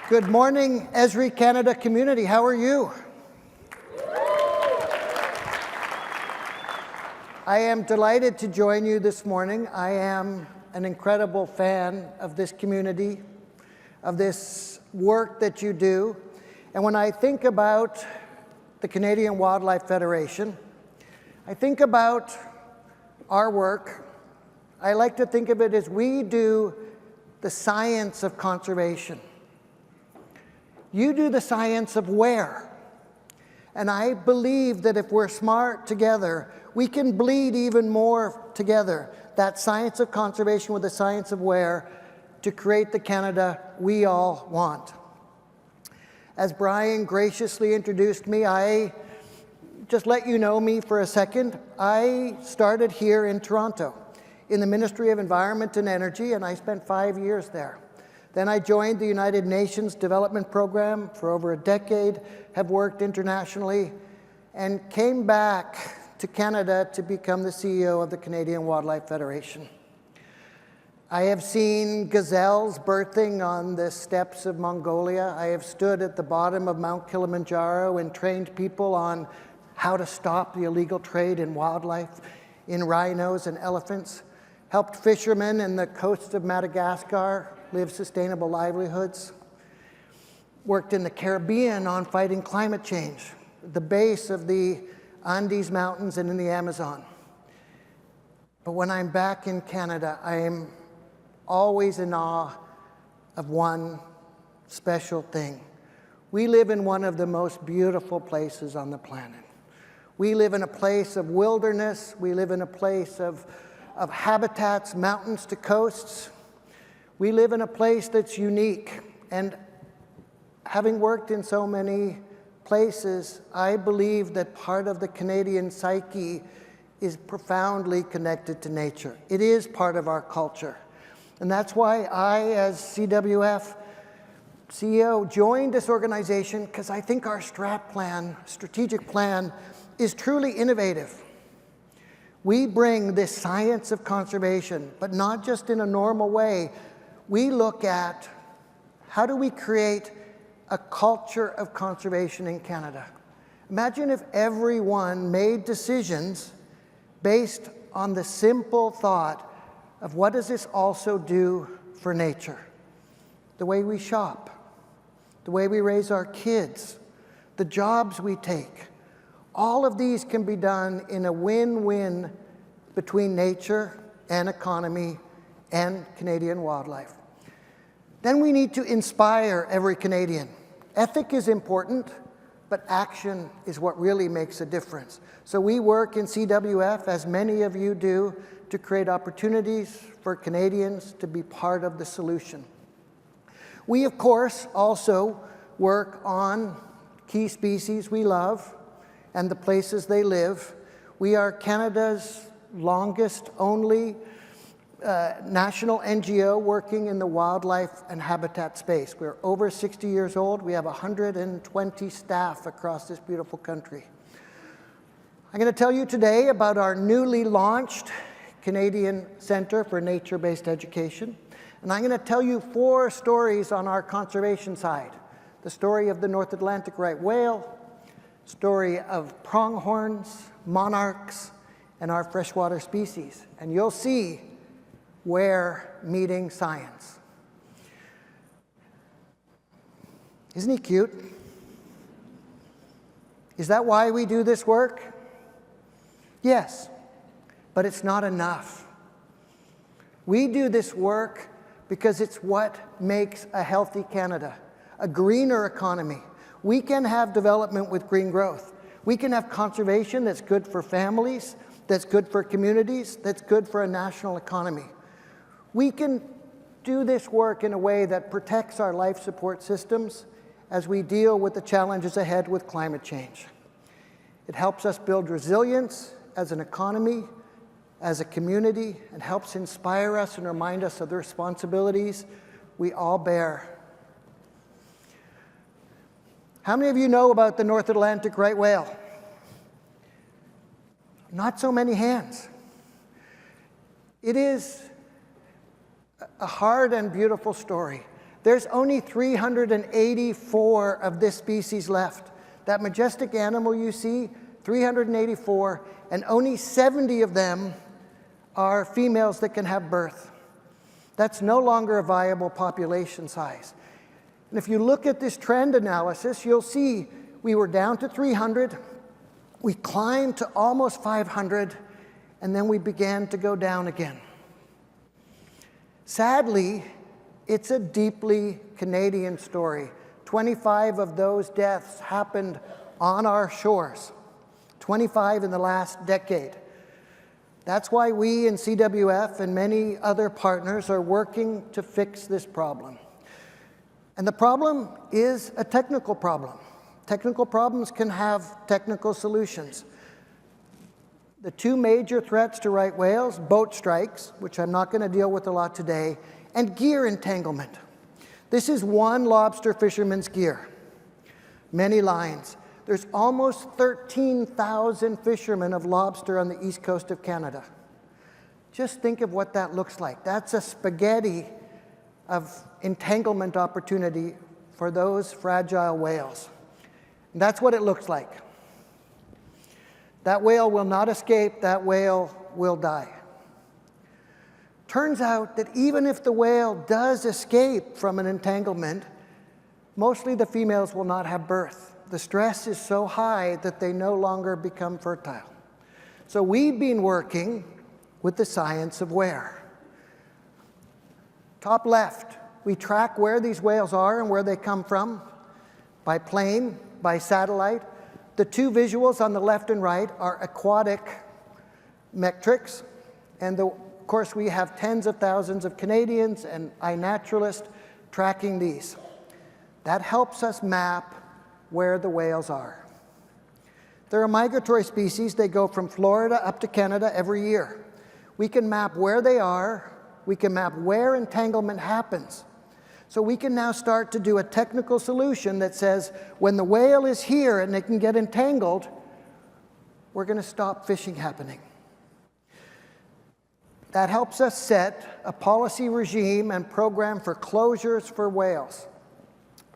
Good morning, Esri Canada community. How are you? I am delighted to join you this morning. I am an incredible fan of this community, of this work that you do. And when I think about the Canadian Wildlife Federation, I think about our work. I like to think of it as we do the science of conservation. You do the science of where. And I believe that if we're smart together, we can bleed even more together, that science of conservation with the science of where, to create the Canada we all want. As Brian graciously introduced me, I just let you know me for a second. I started here in Toronto in the Ministry of Environment and Energy, and I spent 5 years there. Then I joined the United Nations Development Program for over a decade, have worked internationally, and came back to Canada to become the CEO of the Canadian Wildlife Federation. I have seen gazelles birthing on the steppes of Mongolia. I have stood at the bottom of Mount Kilimanjaro and trained people on how to stop the illegal trade in wildlife, in rhinos and elephants, helped fishermen in the coast of Madagascar live sustainable livelihoods, worked in the Caribbean on fighting climate change, the base of the Andes Mountains and in the Amazon. But when I'm back in Canada, I am always in awe of one special thing. We live in one of the most beautiful places on the planet. We live in a place of wilderness. We live in a place of habitats, mountains to coasts. We live in a place that's unique, and having worked in so many places, I believe that part of the Canadian psyche is profoundly connected to nature. It is part of our culture. And that's why I, as CWF CEO, joined this organization, because I think our strategic plan, is truly innovative. We bring this science of conservation, but not just in a normal way. We look at how do we create a culture of conservation in Canada. Imagine if everyone made decisions based on the simple thought of what does this also do for nature? The way we shop, the way we raise our kids, the jobs we take. All of these can be done in a win-win between nature and economy and Canadian wildlife. Then we need to inspire every Canadian. Ethic is important, but action is what really makes a difference. So we work in CWF, as many of you do, to create opportunities for Canadians to be part of the solution. We, of course, also work on key species we love and the places they live. We are Canada's longest, only national NGO working in the wildlife and habitat space. We're over 60 years old. We have 120 staff across this beautiful country. I'm going to tell you today about our newly launched Canadian Centre for Nature-Based Education. And I'm going to tell you 4 stories on our conservation side. The story of the North Atlantic right whale, story of pronghorns, monarchs, and our freshwater species. And you'll see where meeting science. Isn't he cute? Is that why we do this work? Yes, but it's not enough. We do this work because it's what makes a healthy Canada, a greener economy. We can have development with green growth. We can have conservation that's good for families, that's good for communities, that's good for a national economy. We can do this work in a way that protects our life support systems as we deal with the challenges ahead with climate change. It helps us build resilience as an economy, as a community, and helps inspire us and remind us of the responsibilities we all bear. How many of you know about the North Atlantic right whale? Not so many hands. It is a hard and beautiful story. There's only 384 of this species left. That majestic animal you see, 384, and only 70 of them are females that can have birth. That's no longer a viable population size. And if you look at this trend analysis, you'll see we were down to 300, we climbed to almost 500, and then we began to go down again. Sadly, it's a deeply Canadian story. 25 of those deaths happened on our shores, 25 in the last decade. That's why we in CWF and many other partners are working to fix this problem. And the problem is a technical problem. Technical problems can have technical solutions. The two major threats to right whales, boat strikes, which I'm not going to deal with a lot today, and gear entanglement. This is one lobster fisherman's gear, many lines. There's almost 13,000 fishermen of lobster on the east coast of Canada. Just think of what that looks like. That's a spaghetti of entanglement opportunity for those fragile whales. And that's what it looks like. That whale will not escape, that whale will die. Turns out that even if the whale does escape from an entanglement, mostly the females will not have birth. The stress is so high that they no longer become fertile. So we've been working with the science of where. Top left, we track where these whales are and where they come from by plane, by satellite. The two visuals on the left and right are aquatic metrics, and of course we have tens of thousands of Canadians and iNaturalists tracking these. That helps us map where the whales are. They're a migratory species. They go from Florida up to Canada every year. We can map where they are. We can map where entanglement happens. So we can now start to do a technical solution that says when the whale is here and they can get entangled, we're going to stop fishing happening. That helps us set a policy regime and program for closures for whales.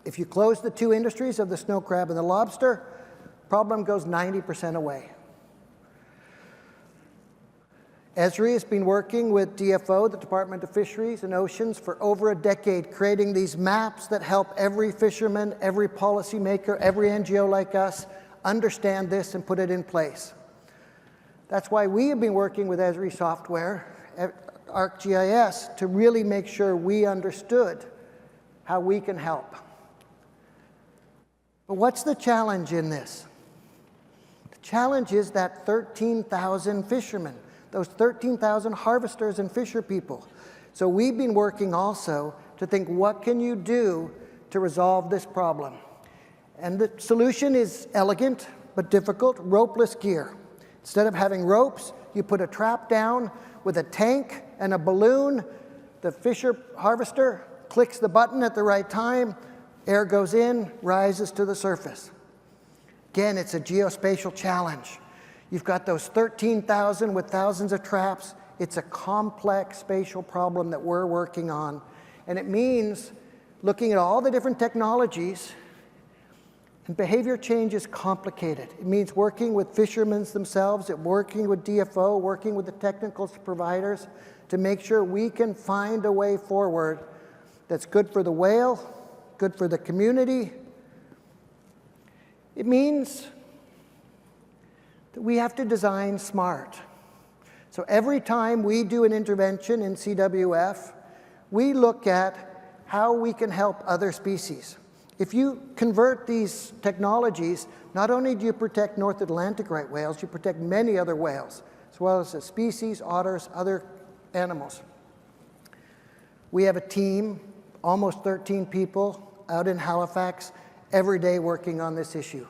If you close the two industries of the snow crab and the lobster, problem goes 90% away. Esri has been working with DFO, the Department of Fisheries and Oceans, for over a decade, creating these maps that help every fisherman, every policymaker, every NGO like us understand this and put it in place. That's why we have been working with Esri software, ArcGIS, to really make sure we understood how we can help. But what's the challenge in this? The challenge is that 13,000 fishermen, those 13,000 harvesters and fisher people. So we've been working also to think, what can you do to resolve this problem? And the solution is elegant but difficult: ropeless gear. Instead of having ropes, you put a trap down with a tank and a balloon. The fisher harvester clicks the button at the right time, air goes in, rises to the surface. Again, it's a geospatial challenge. You've got those 13,000 with thousands of traps. It's a complex spatial problem that we're working on. And it means looking at all the different technologies, and behavior change is complicated. It means working with fishermen themselves, working with DFO, working with the technical providers to make sure we can find a way forward that's good for the whale, good for the community. It means that we have to design smart. So every time we do an intervention in CWF, we look at how we can help other species. If you convert these technologies, not only do you protect North Atlantic right whales, you protect many other whales, as well as the species, otters, other animals. We have a team, almost 13 people, out in Halifax, every day working on this issue.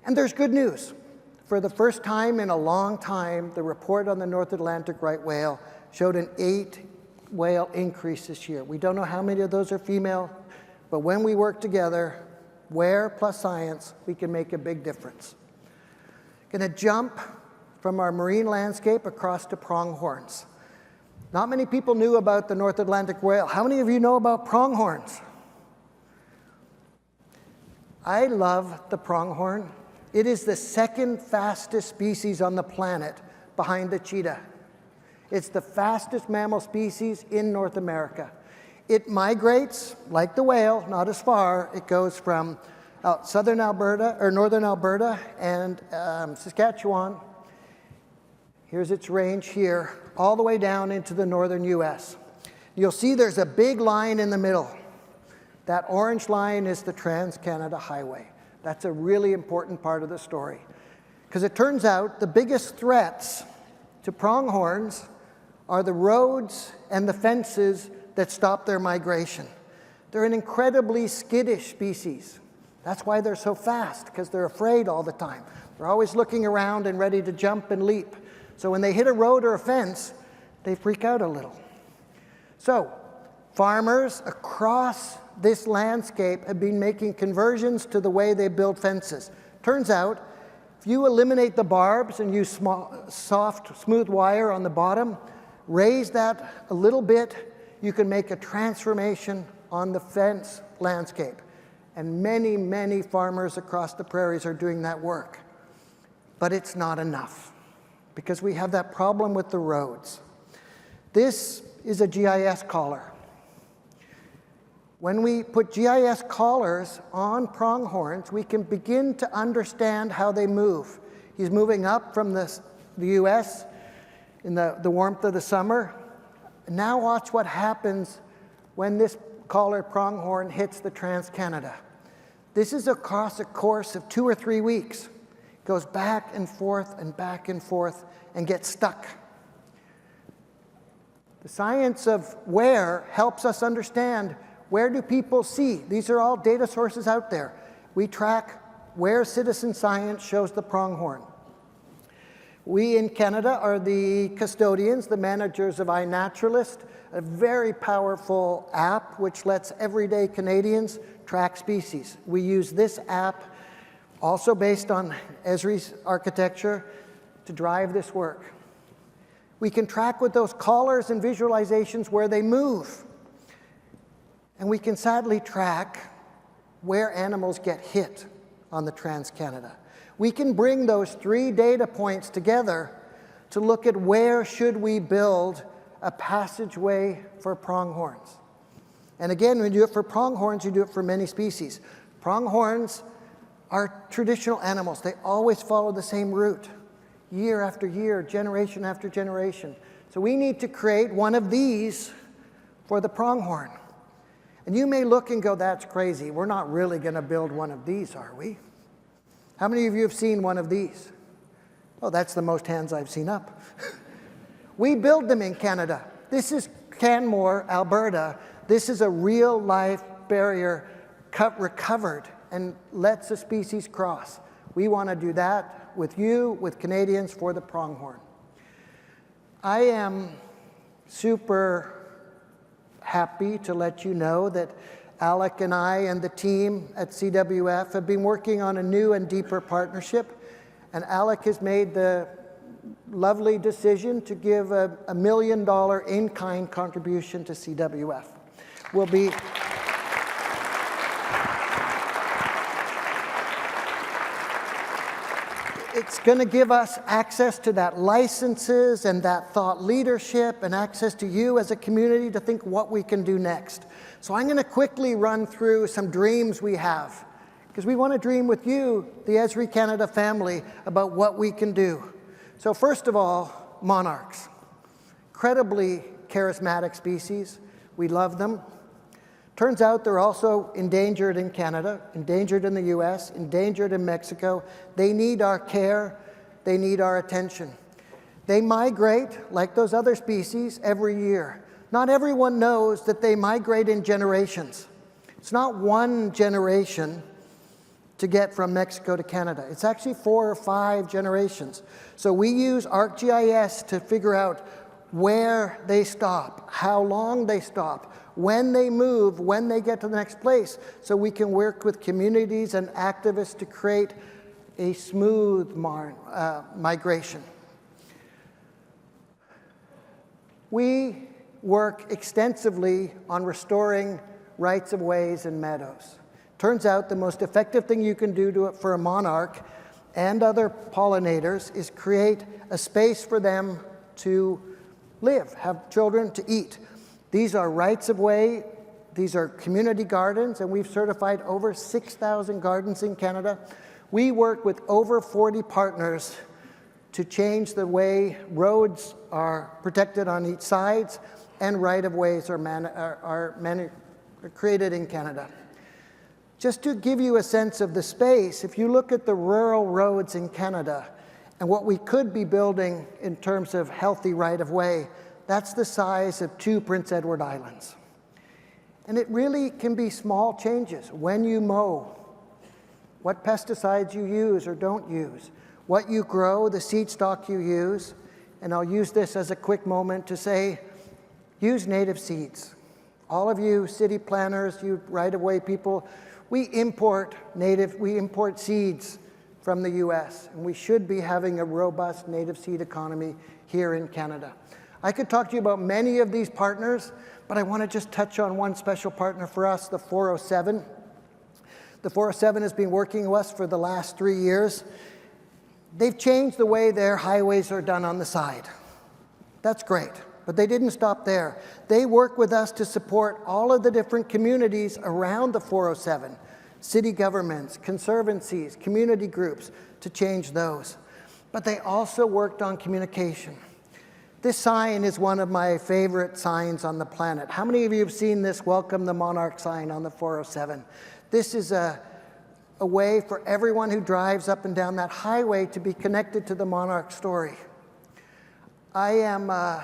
And there's good news. For the first time in a long time, the report on the North Atlantic right whale showed an 8 whale increase this year. We don't know how many of those are female, but when we work together, where plus science, we can make a big difference. Going to jump from our marine landscape across to pronghorns. Not many people knew about the North Atlantic whale. How many of you know about pronghorns? I love the pronghorn. It is the second fastest species on the planet behind the cheetah. It's the fastest mammal species in North America. It migrates like the whale, not as far. It goes from southern Alberta, or northern Alberta and Saskatchewan. Here's its range here, all the way down into the northern US. You'll see there's a big line in the middle. That orange line is the Trans-Canada Highway. That's a really important part of the story. Because it turns out the biggest threats to pronghorns are the roads and the fences that stop their migration. They're an incredibly skittish species. That's why they're so fast, because they're afraid all the time. They're always looking around and ready to jump and leap. So when they hit a road or a fence, they freak out a little. So farmers across this landscape have been making conversions to the way they build fences. Turns out, if you eliminate the barbs and use soft, smooth wire on the bottom, raise that a little bit, you can make a transformation on the fence landscape. And many, many farmers across the prairies are doing that work. But it's not enough, because we have that problem with the roads. This is a GIS collar. When we put GIS collars on pronghorns, we can begin to understand how they move. He's moving up from the US in the warmth of the summer. Now watch what happens when this collared pronghorn hits the Trans-Canada. This is across a course of 2 or 3 weeks. It goes back and forth and gets stuck. The science of where helps us understand, where do people see? These are all data sources out there. We track where citizen science shows the pronghorn. We in Canada are the custodians, the managers of iNaturalist, a very powerful app which lets everyday Canadians track species. We use this app, also based on Esri's architecture, to drive this work. We can track with those collars and visualizations where they move. And we can sadly track where animals get hit on the Trans-Canada. We can bring those 3 data points together to look at where should we build a passageway for pronghorns. And again, when you do it for pronghorns, you do it for many species. Pronghorns are traditional animals. They always follow the same route, year after year, generation after generation. So we need to create one of these for the pronghorn. And you may look and go, that's crazy. We're not really going to build one of these, are we? How many of you have seen one of these? Oh, that's the most hands I've seen up. We build them in Canada. This is Canmore, Alberta. This is a real-life barrier recovered and lets the species cross. We want to do that with you, with Canadians, for the pronghorn. I am super happy to let you know that Alec and I and the team at CWF have been working on a new and deeper partnership, and Alec has made the lovely decision to give a $1 million in-kind contribution to CWF. It's going to give us access to that licenses and that thought leadership and access to you as a community to think what we can do next. So I'm going to quickly run through some dreams we have, because we want to dream with you, the Esri Canada family, about what we can do. So first of all, monarchs. Incredibly charismatic species. We love them. Turns out they're also endangered in Canada, endangered in the US, endangered in Mexico. They need our care. They need our attention. They migrate, like those other species, every year. Not everyone knows that they migrate in generations. It's not one generation to get from Mexico to Canada. It's actually 4 or 5 generations. So we use ArcGIS to figure out where they stop, how long they stop, when they move, when they get to the next place, so we can work with communities and activists to create a smooth migration. We work extensively on restoring rights of ways and meadows. Turns out the most effective thing you can do for a monarch and other pollinators is create a space for them to live, have children, to eat. These are rights of way, these are community gardens, and we've certified over 6,000 gardens in Canada. We work with over 40 partners to change the way roads are protected on each side and right-of-ways are created in Canada. Just to give you a sense of the space, if you look at the rural roads in Canada and what we could be building in terms of healthy right-of-way, that's the size of 2 Prince Edward Islands. And it really can be small changes. When you mow, what pesticides you use or don't use, what you grow, the seed stock you use, and I'll use this as a quick moment to say, use native seeds. All of you city planners, you right-of-way people, we import seeds from the US, and we should be having a robust native seed economy here in Canada. I could talk to you about many of these partners, but I want to just touch on one special partner for us, the 407. The 407 has been working with us for the last 3 years. They've changed the way their highways are done on the side. That's great, but they didn't stop there. They work with us to support all of the different communities around the 407, city governments, conservancies, community groups, to change those. But they also worked on communication. This sign is one of my favorite signs on the planet. How many of you have seen this Welcome the Monarch sign on the 407? This is a way for everyone who drives up and down that highway to be connected to the Monarch story. I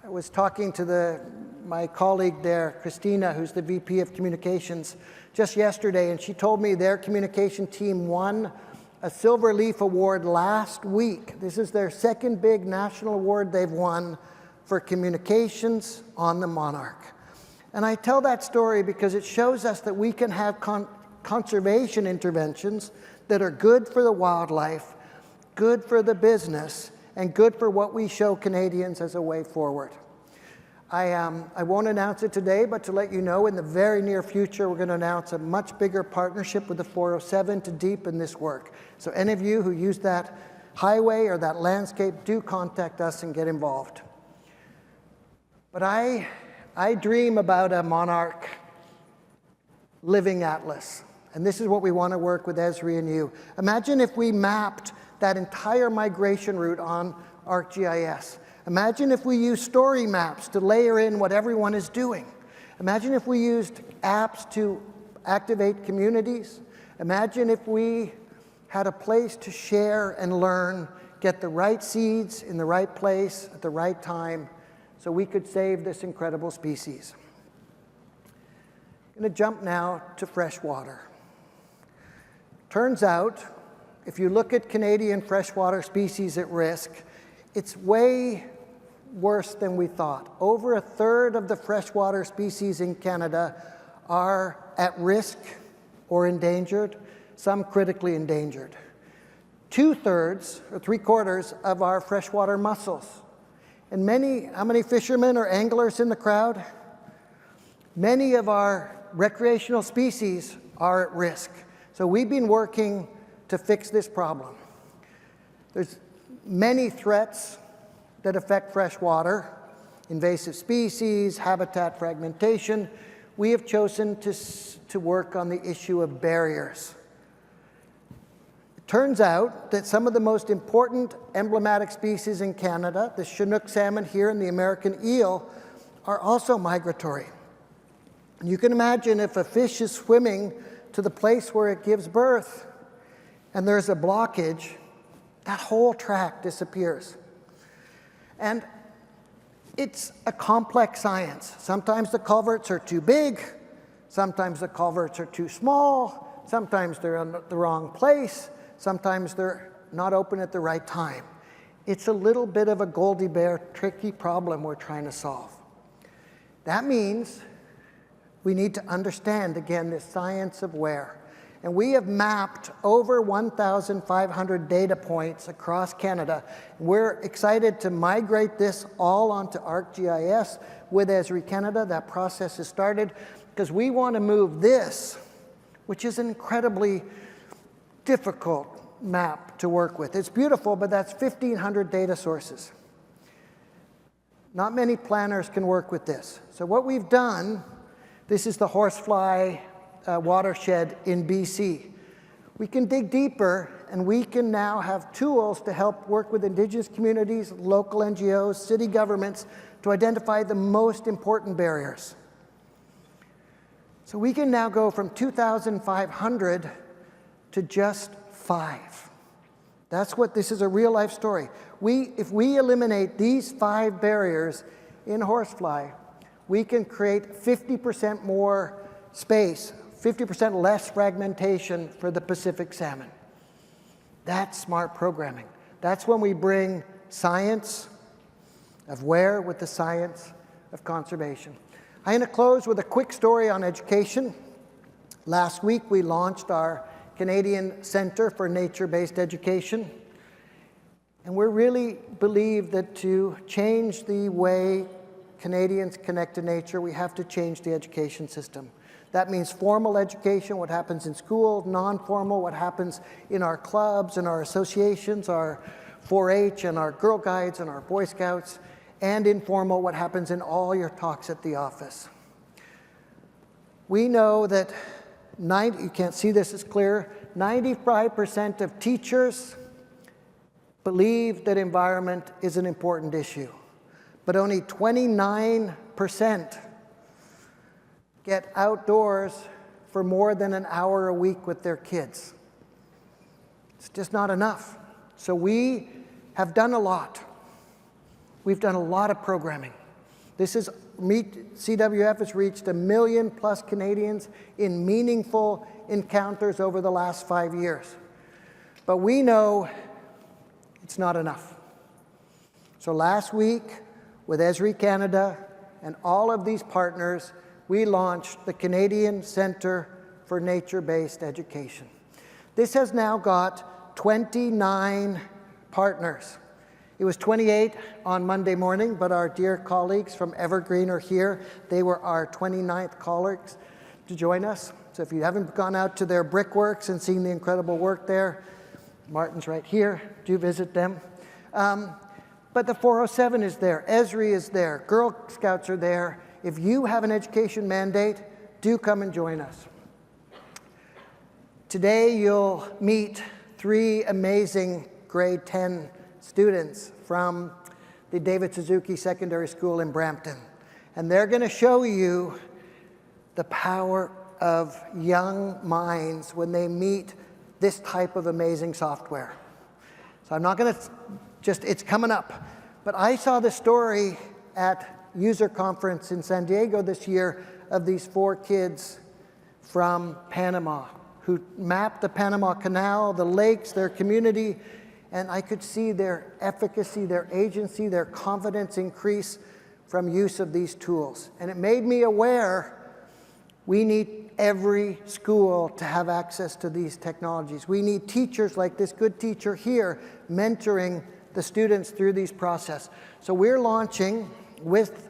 was talking to my colleague there, Christina, who's the VP of Communications, just yesterday, and she told me their communication team won a Silver Leaf Award last week. This is their second big national award they've won for communications on the Monarch. And I tell that story because it shows us that we can have conservation interventions that are good for the wildlife, good for the business, and good for what we show Canadians as a way forward. I won't announce it today, but to let you know, in the very near future, we're going to announce a much bigger partnership with the 407 to deepen this work. So any of you who use that highway or that landscape, do contact us and get involved. But I dream about a monarch living atlas. And this is what we want to work with Esri and you. Imagine if we mapped that entire migration route on ArcGIS. Imagine if we used story maps to layer in what everyone is doing. Imagine if we used apps to activate communities. Imagine if we had a place to share and learn, get the right seeds in the right place at the right time, so we could save this incredible species. I'm going to jump now to freshwater. Turns out, if you look at Canadian freshwater species at risk, it's way worse than we thought. Over a third of the freshwater species in Canada are at risk or endangered, some critically endangered. 2/3 or 3/4 of our freshwater mussels. And how many fishermen or anglers in the crowd? Many of our recreational species are at risk. So we've been working to fix this problem. There's many threats that affect freshwater, invasive species, habitat fragmentation. We have chosen to work on the issue of barriers. It turns out that some of the most important emblematic species in Canada, the Chinook salmon here and the American eel, are also migratory. You can imagine if a fish is swimming to the place where it gives birth and there's a blockage, that whole track disappears. And it's a complex science. Sometimes the culverts are too big, sometimes the culverts are too small, sometimes they're in the wrong place, sometimes they're not open at the right time. It's a little bit of a Goldie Bear tricky problem we're trying to solve. That means we need to understand, again, the science of where. And we have mapped over 1,500 data points across Canada. We're excited to migrate this all onto ArcGIS with Esri Canada. That process has started because we want to move this which is an incredibly difficult map to work with. It's beautiful, but that's 1,500 data sources. Not many planners can work with this. So what we've done, this is the horsefly watershed in BC. We can dig deeper, and we can now have tools to help work with Indigenous communities, local NGOs, city governments, to identify the most important barriers. So we can now go from 2,500 to just 5. That's what this is, a real life story. If we eliminate these 5 barriers in horsefly, we can create 50% more space, 50% less fragmentation for the Pacific salmon. That's smart programming. That's when we bring science of where with the science of conservation. I'm going to close with a quick story on education. Last week we launched our Canadian Centre for Nature-Based Education. And we really believe that to change the way Canadians connect to nature, we have to change the education system. That means formal education, what happens in school, non-formal, what happens in our clubs and our associations, our 4-H and our Girl Guides and our Boy Scouts, and informal, what happens in all your talks at the office. We know that you can't see this as clear, 95% of teachers believe that environment is an important issue, but only 29% get outdoors for more than an hour a week with their kids. It's just not enough. So we have done a lot. We've done a lot of programming. CWF has reached 1 million+ Canadians in meaningful encounters over the last 5 years. But we know it's not enough. So last week, with Esri Canada and all of these partners, we launched the Canadian Centre for Nature-Based Education. This has now got 29 partners. It was 28 on Monday morning, but our dear colleagues from Evergreen are here. They were our 29th colleagues to join us. So if you haven't gone out to their brickworks and seen the incredible work there, Martin's right here, do visit them. But the 407 is there, Esri is there, Girl Scouts are there. If you have an education mandate, do come and join us. Today you'll meet 3 amazing grade 10 students from the David Suzuki Secondary School in Brampton. And they're going to show you the power of young minds when they meet this type of amazing software. So I'm not going to it's coming up. But I saw the story at user conference in San Diego this year of these 4 kids from Panama who mapped the Panama Canal, the lakes, their community, and I could see their efficacy, their agency, their confidence increase from use of these tools. And it made me aware we need every school to have access to these technologies. We need teachers like this good teacher here mentoring the students through these process. So we're launching with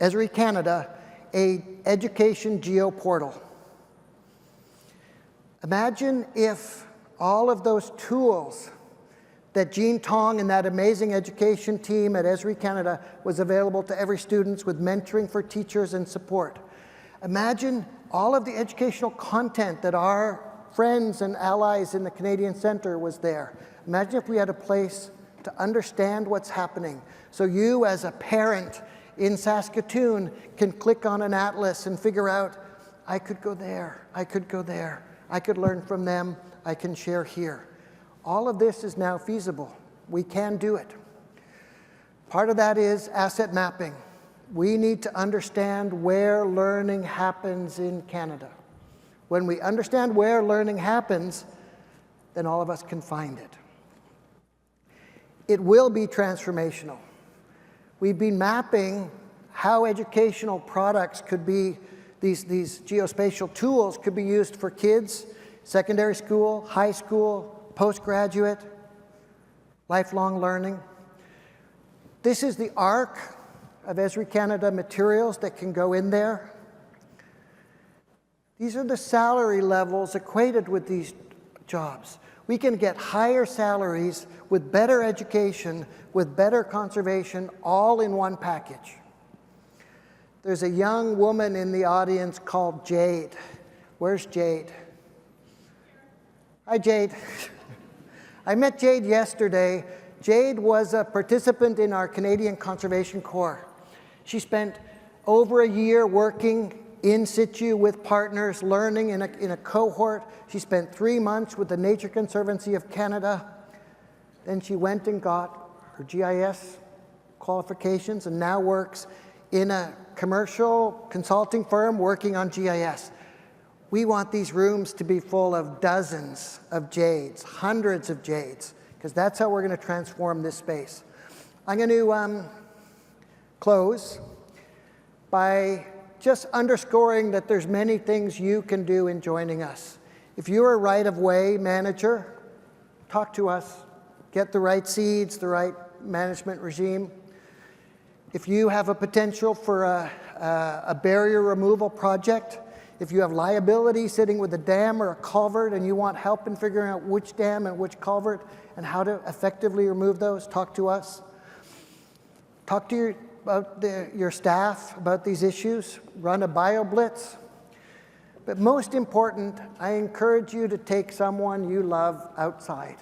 Esri Canada a education geo-portal. Imagine if all of those tools that Jean Tong and that amazing education team at Esri Canada was available to every student with mentoring for teachers and support. Imagine all of the educational content that our friends and allies in the Canadian Centre was there. Imagine if we had a place to understand what's happening. So you as a parent in Saskatoon can click on an atlas and figure out, I could go there, I could go there. I could learn from them, I can share here. All of this is now feasible. We can do it. Part of that is asset mapping. We need to understand where learning happens in Canada. When we understand where learning happens, then all of us can find it. It will be transformational. We've been mapping how educational products could be, these geospatial tools could be used for kids, secondary school, high school, postgraduate, lifelong learning. This is the arc of Esri Canada materials that can go in there. These are the salary levels equated with these jobs. We can get higher salaries with better education, with better conservation, all in one package. There's a young woman in the audience called Jade. Where's Jade? Hi, Jade. I met Jade yesterday. Jade was a participant in our Canadian Conservation Corps. She spent over a year working in situ with partners, learning in a cohort. She spent 3 months with the Nature Conservancy of Canada. Then she went and got her GIS qualifications and now works in a commercial consulting firm working on GIS. We want these rooms to be full of dozens of Jades, hundreds of Jades, because that's how we're going to transform this space. I'm going to close by just underscoring that there's many things you can do in joining us. If you're a right-of-way manager, talk to us. Get the right seeds, the right management regime. If you have a potential for a barrier removal project, if you have liability sitting with a dam or a culvert and you want help in figuring out which dam and which culvert and how to effectively remove those, talk to us. Talk to your staff about these issues. Run a bio-blitz. But most important, I encourage you to take someone you love outside.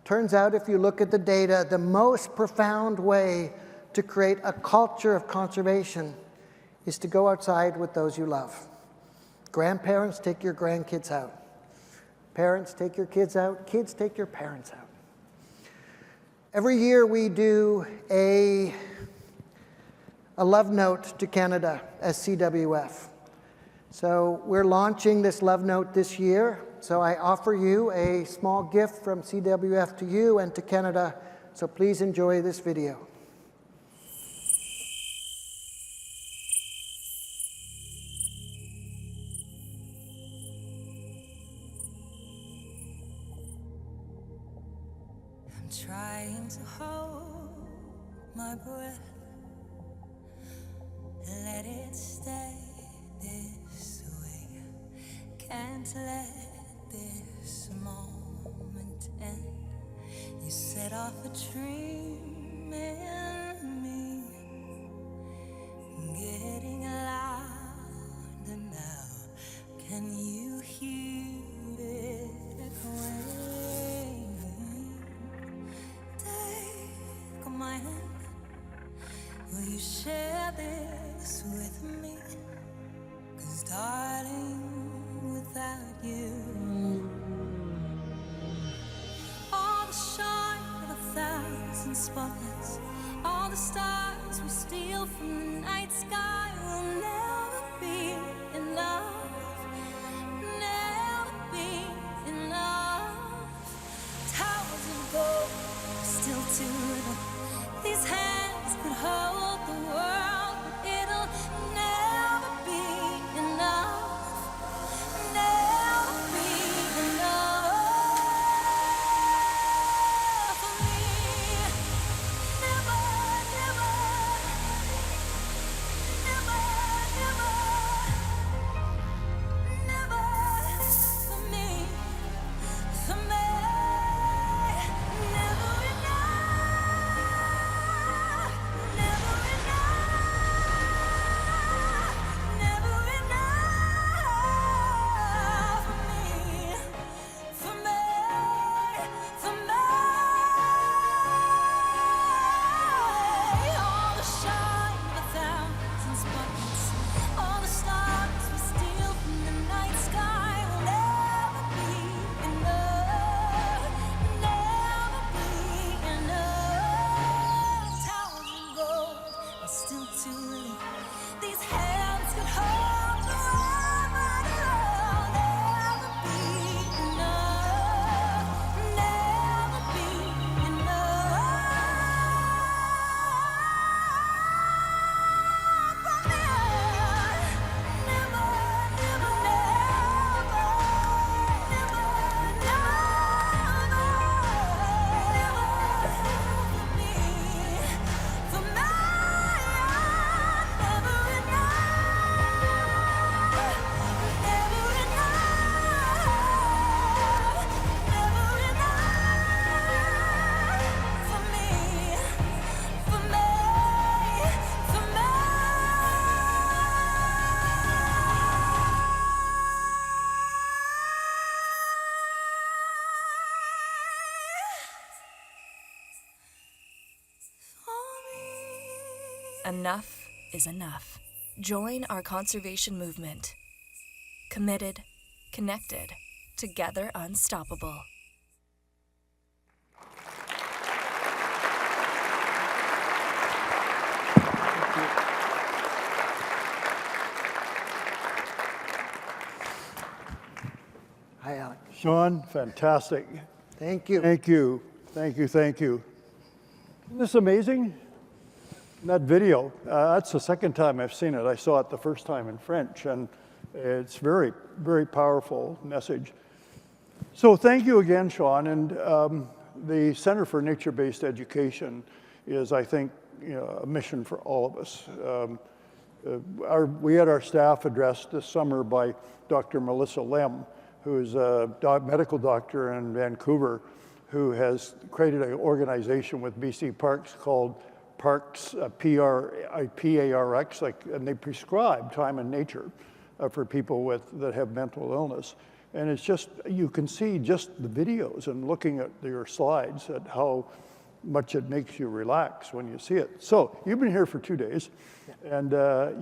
Turns out, if you look at the data, the most profound way to create a culture of conservation is to go outside with those you love. Grandparents, take your grandkids out. Parents, take your kids out. Kids, take your parents out. Every year we do a love note to Canada as CWF. So we're launching this love note this year. So I offer you a small gift from CWF to you and to Canada. So please enjoy this video. I'm trying to hold my breath. Let it stay this way. Can't let this moment end. You set off a dream in me, getting louder now. Can you hear it echoing? Take my hand. Will you share this with me? 'Cause darling, without you, all the shine of 1,000 spotlights, all the stars we steal from the night sky will never be enough, never be enough. Towers of gold are still too little. These hands could hold the world, but it'll never be enough, never be enough for me. Never, never, never, never, never for me, for me. Never enough, never enough, never enough for me, for me, for me. All the shine of 1,000 spotlights, all the stars we steal from the night sky will never be enough, never be enough. Towers of gold are still too little. These hands could hold the world, but it'll never be enough, never be enough for me. Never, never, never, never, for me, for me. Never enough. Enough is enough. Join our conservation movement. Committed, connected, together unstoppable. Hi, Alec. Sean, fantastic. Thank you. Thank you. Thank you. Thank you. Isn't this amazing? That video, that's the second time I've seen it. I saw it the first time in French, and it's very, very powerful message. So thank you again, Sean. And the Center for Nature-Based Education is, I think, a mission for all of us. We had our staff addressed this summer by Dr. Melissa Lem, who's a medical doctor in Vancouver, who has created an organization with BC Parks called Parks, P-A-R-X, and they prescribe time in nature for people that have mental illness. And it's just, you can see just the videos and looking at your slides at how much it makes you relax when you see it. So you've been here for 2 days, and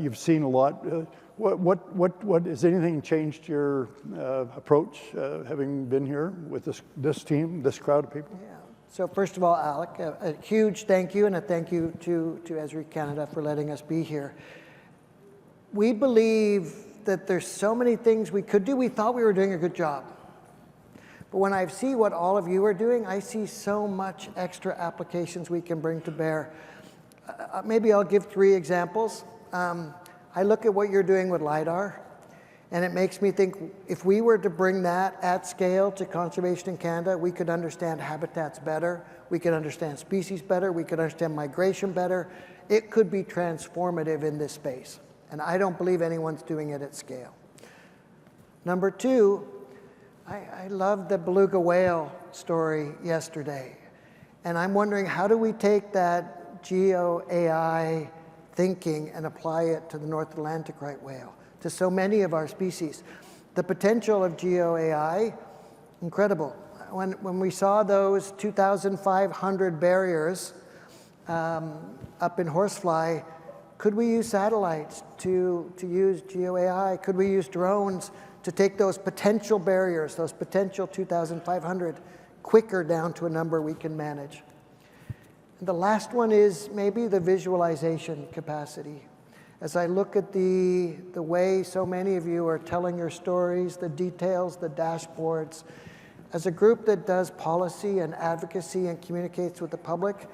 you've seen a lot. What has anything changed your approach, having been here with this team, this crowd of people? Yeah. So first of all, Alec, a huge thank you, and a thank you to Esri Canada for letting us be here. We believe that there's so many things we could do. We thought we were doing a good job. But when I see what all of you are doing, I see so much extra applications we can bring to bear. Maybe I'll give 3 examples. I look at what you're doing with LiDAR, and it makes me think if we were to bring that at scale to conservation in Canada, we could understand habitats better, we could understand species better, we could understand migration better. It could be transformative in this space, and I don't believe anyone's doing it at scale. Number 2, I love the beluga whale story yesterday, and I'm wondering, how do we take that geo-AI thinking and apply it to the North Atlantic right whale, to so many of our species? The potential of geo-AI, incredible. When we saw those 2,500 barriers up in Horsefly, could we use satellites to use geo-AI? Could we use drones to take those potential barriers, those potential 2,500, quicker down to a number we can manage? And the last one is maybe the visualization capacity. As I look at the way so many of you are telling your stories, the details, the dashboards, as a group that does policy and advocacy and communicates with the public,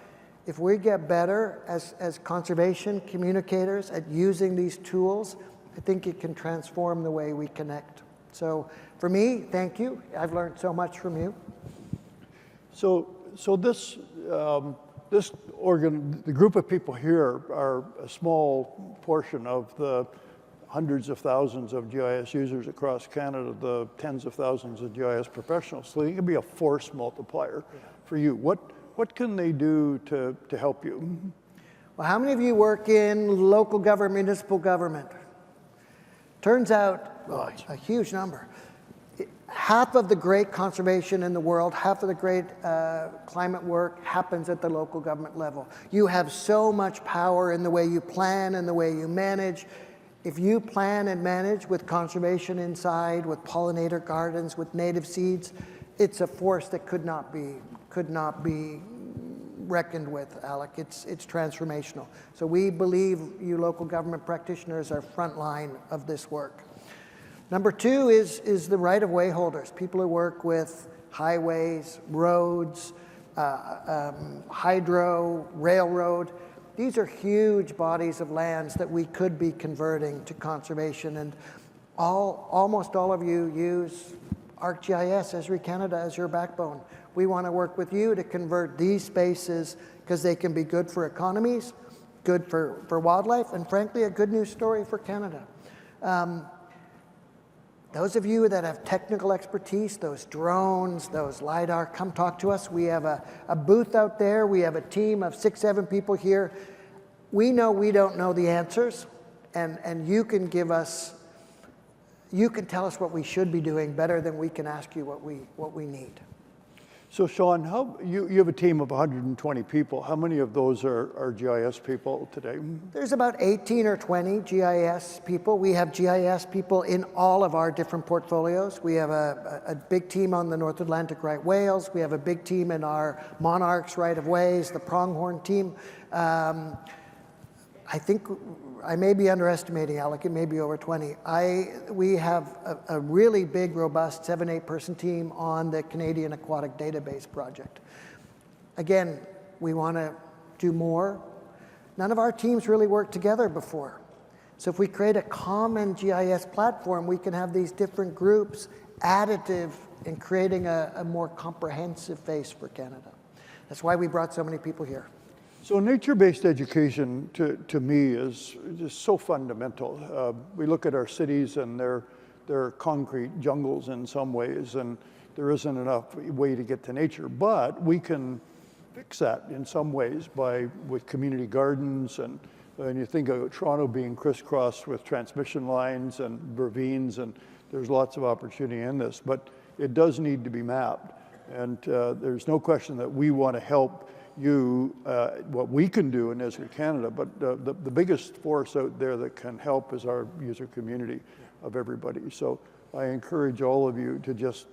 if we get better as conservation communicators at using these tools, I think it can transform the way we connect. So for me, thank you. I've learned so much from you. So this the group of people here are a small portion of the hundreds of thousands of GIS users across Canada, the tens of thousands of GIS professionals. So they can be a force multiplier for you. What can they do to help you? Well, how many of you work in local government, municipal government? Turns out, a huge number. Half of the great conservation in the world, half of the great climate work happens at the local government level. You have so much power in the way you plan and the way you manage. If you plan and manage with conservation inside, with pollinator gardens, with native seeds, it's a force that could not be reckoned with, Alec. It's transformational. So we believe you local government practitioners are front line of this work. Number 2 is the right-of-way holders, people who work with highways, roads, hydro, railroad. These are huge bodies of lands that we could be converting to conservation, and almost all of you use ArcGIS, Esri Canada, as your backbone. We want to work with you to convert these spaces because they can be good for economies, good for wildlife, and frankly, a good news story for Canada. Those of you that have technical expertise, those drones, those LiDAR, come talk to us. We have a booth out there. We have a team of 6, 7 people here. We know we don't know the answers, and you can give us, you can tell us what we should be doing better than we can ask you what we need. So Sean, you have a team of 120 people. How many of those are GIS people today? There's about 18 or 20 GIS people. We have GIS people in all of our different portfolios. We have a big team on the North Atlantic right whales. We have a big team in our Monarchs right of ways, the pronghorn team. I think I may be underestimating, Alec, it may be over 20. We have a really big, robust 7-8 person team on the Canadian Aquatic Database project. Again, we want to do more. None of our teams really worked together before. So if we create a common GIS platform, we can have these different groups additive in creating a more comprehensive face for Canada. That's why we brought so many people here. So nature-based education, to me, is just so fundamental. We look at our cities and they're concrete jungles in some ways, and there isn't enough way to get to nature. But we can fix that in some ways with community gardens, and you think of Toronto being crisscrossed with transmission lines and ravines, and there's lots of opportunity in this. But it does need to be mapped, and there's no question that we want to help you, what we can do in Esri Canada, but the biggest force out there that can help is our user community of everybody. So I encourage all of you to just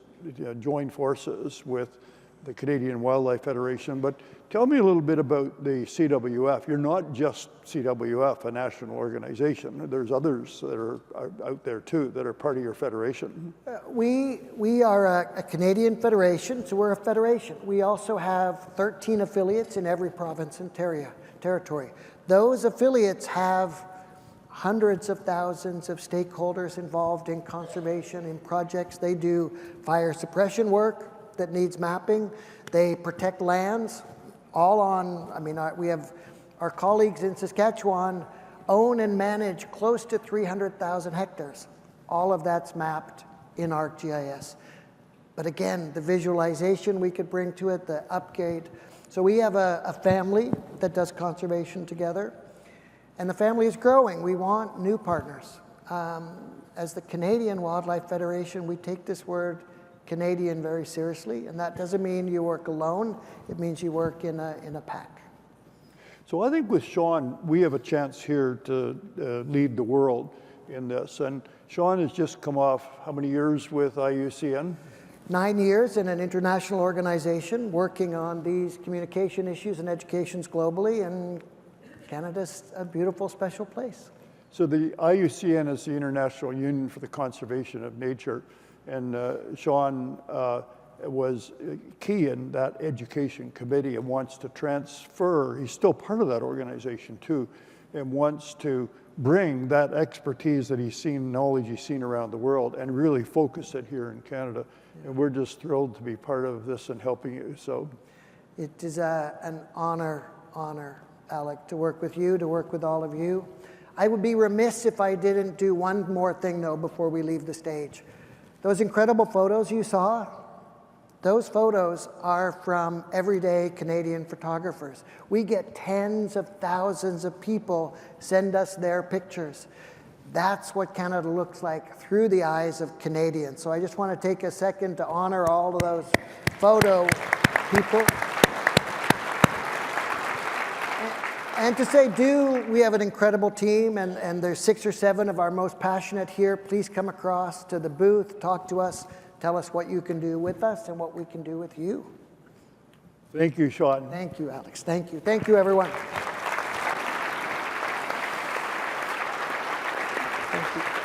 join forces with the Canadian Wildlife Federation. But tell me a little bit about the CWF. You're not just CWF, a national organization. There's others that are out there too that are part of your federation. We are a Canadian federation, so we're a federation. We also have 13 affiliates in every province and territory. Those affiliates have hundreds of thousands of stakeholders involved in conservation, in projects. They do fire suppression work that needs mapping. They protect lands, all on, we have our colleagues in Saskatchewan own and manage close to 300,000 hectares. All of that's mapped in ArcGIS. But again, the visualization we could bring to it, the upgrade. So we have a family that does conservation together, and the family is growing. We want new partners. As the Canadian Wildlife Federation, we take this word Canadian very seriously, and that doesn't mean you work alone. It means you work in a pack. So I think with Sean, we have a chance here to lead the world in this. And Sean has just come off how many years with IUCN? 9 years in an international organization working on these communication issues and educations globally, and Canada's a beautiful, special place. So the IUCN is the International Union for the Conservation of Nature. And Sean was key in that education committee and wants to transfer, he's still part of that organization too, and wants to bring that expertise that he's seen, knowledge he's seen around the world, and really focus it here in Canada. And we're just thrilled to be part of this and helping you. So it is an honor, Alec, to work with you, to work with all of you. I would be remiss if I didn't do one more thing though before we leave the stage. Those incredible photos you saw, those photos are from everyday Canadian photographers. We get tens of thousands of people send us their pictures. That's what Canada looks like through the eyes of Canadians. So I just want to take a second to honor all of those photo people. And to say, we have an incredible team, and there's 6 or 7 of our most passionate here. Please come across to the booth, talk to us, tell us what you can do with us and what we can do with you. thank you, Sean. Thank you, Alex. Thank you. Thank you, everyone. Thank you.